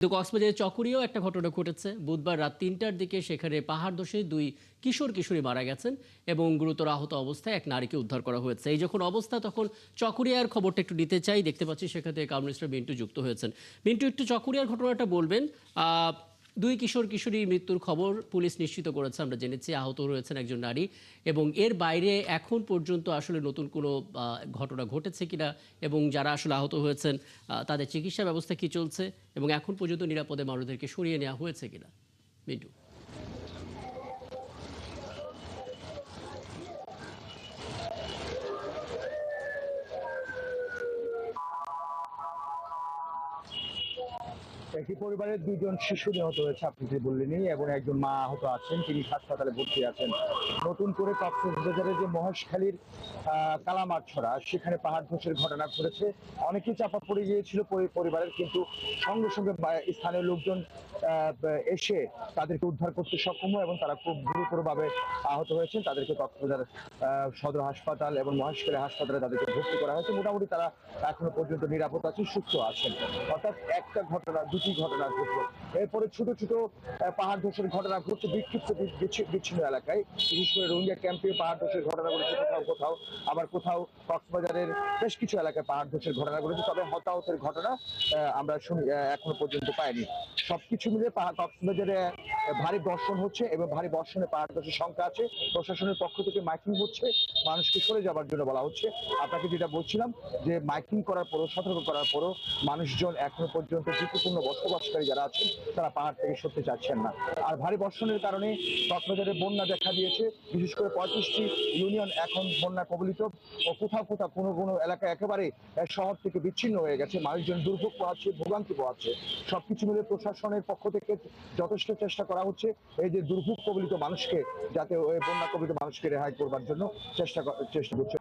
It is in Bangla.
তো কক্সবাজারের চকরিয়াও একটা ঘটনা ঘটেছে বুধবার রাত ৩টার দিকে। সেখানে পাহাড় ধসে দুই কিশোরী মারা গেছেন এবং গুরুতর আহত অবস্থায় এক নারীকে উদ্ধার করা হয়েছে। এই যখন অবস্থা, তখন চকরিয়ার খবরটা একটু নিতে চাই। দেখতে পাচ্ছি সেখান থেকে কমিউনিস্টার মিন্টু যুক্ত হয়েছেন। মিন্টু, একটু চকরিয়ার ঘটনাটা বলবেন। দুই কিশোরীর মৃত্যুর খবর পুলিশ নিশ্চিত করেছে, আমরা জেনেছি। আহত রয়েছেন একজন নারী, এবং এর বাইরে এখন পর্যন্ত আসলে নতুন কোনো ঘটনা ঘটেছে কিনা, এবং যারা আসলে আহত হয়েছেন তাদের চিকিৎসা ব্যবস্থা কি চলছে, এবং এখন পর্যন্ত নিরাপদে মানুষদেরকে সরিয়ে নেওয়া হয়েছে কিনা? মিন্টু। একই পরিবারের দুইজন শিশু নিহত হয়েছে, আপনি যে বললেনই, এবং একজন মা আহত আছেন, তিনি হাসপাতালে ভর্তি আছেন। নতুন করে কক্সবাজারের যে মহেশখালীর কালামারছড়া, সেখানে পাহাড় ধসের ঘটনা ঘটেছে। অনেকেই চাপা পড়ে গিয়েছিল পরিবারের, কিন্তু সঙ্গে সঙ্গে স্থানীয় লোকজন এসে তাদেরকে উদ্ধার করতে সক্ষম হয় এবং তারা খুব গুরুতরভাবে আহত হয়েছেন। তাদেরকে কক্সবাজার সদর হাসপাতাল এবং মহেশখালী হাসপাতালে তাদেরকে ভর্তি করা হয়েছে। মোটামুটি তারা এখনো পর্যন্ত নিরাপদ আছেন, সুস্থ আছেন। অর্থাৎ একটা ঘটনা, দুটি ঘটনা ঘটলো। এরপরে ছোট ছোট পাহাড় ধসের ঘটনা ঘটছে বিক্ষিপ্ত বিচ্ছিন্ন এলাকায়, বিশেষ করে রোহিঙ্গা ক্যাম্পে পাহাড় ধসের ঘটনা ঘটেছে কোথাও কোথাও, আবার কোথাও কক্সবাজারের বেশ কিছু এলাকায় পাহাড় ধসের ঘটনা ঘটেছে। তবে হতাহতের ঘটনা আমরা শুনি এখনো পর্যন্ত পাইনি। সবকিছু মিলে কক্সবাজারে ভারী বর্ষণ হচ্ছে এবং ভারী বর্ষণে পাহাড় ধসের সংখ্যা আছে। প্রশাসনের পক্ষ থেকে মাইকিং হচ্ছে, মানুষকে সরে যাবার জন্য বলা হচ্ছে। আপনাকে যেটা বলছিলাম, যে মাইকিং করার পরও, সতর্ক করার পরও মানুষজন এখনো পর্যন্ত ঝুঁকিপূর্ণ বসবাসকারী যারা আছেন তারা পাহাড় থেকে সরতে চাচ্ছেন না। আর ভারী বর্ষণের কারণে কক্সবাজারে বন্যা দেখা দিয়েছে। বিশেষ করে 35টি ইউনিয়ন এখন বন্যা কবলিত, ও কোথাও কোথাও কোনো কোনো এলাকা একেবারে শহর থেকে বিচ্ছিন্ন হয়ে গেছে। মানুষজন দুর্ভোগ পোহাচ্ছে, ভোগান্তি পোহাচ্ছে। সবকিছু মিলে প্রশাসনের পক্ষ থেকে যথেষ্ট চেষ্টা করা হচ্ছে এই যে দুর্ভোগ কবলিত মানুষকে, যাতে ওই বন্যা কবলিত মানুষকে রেহাই করবার জন্য চেষ্টা করছে।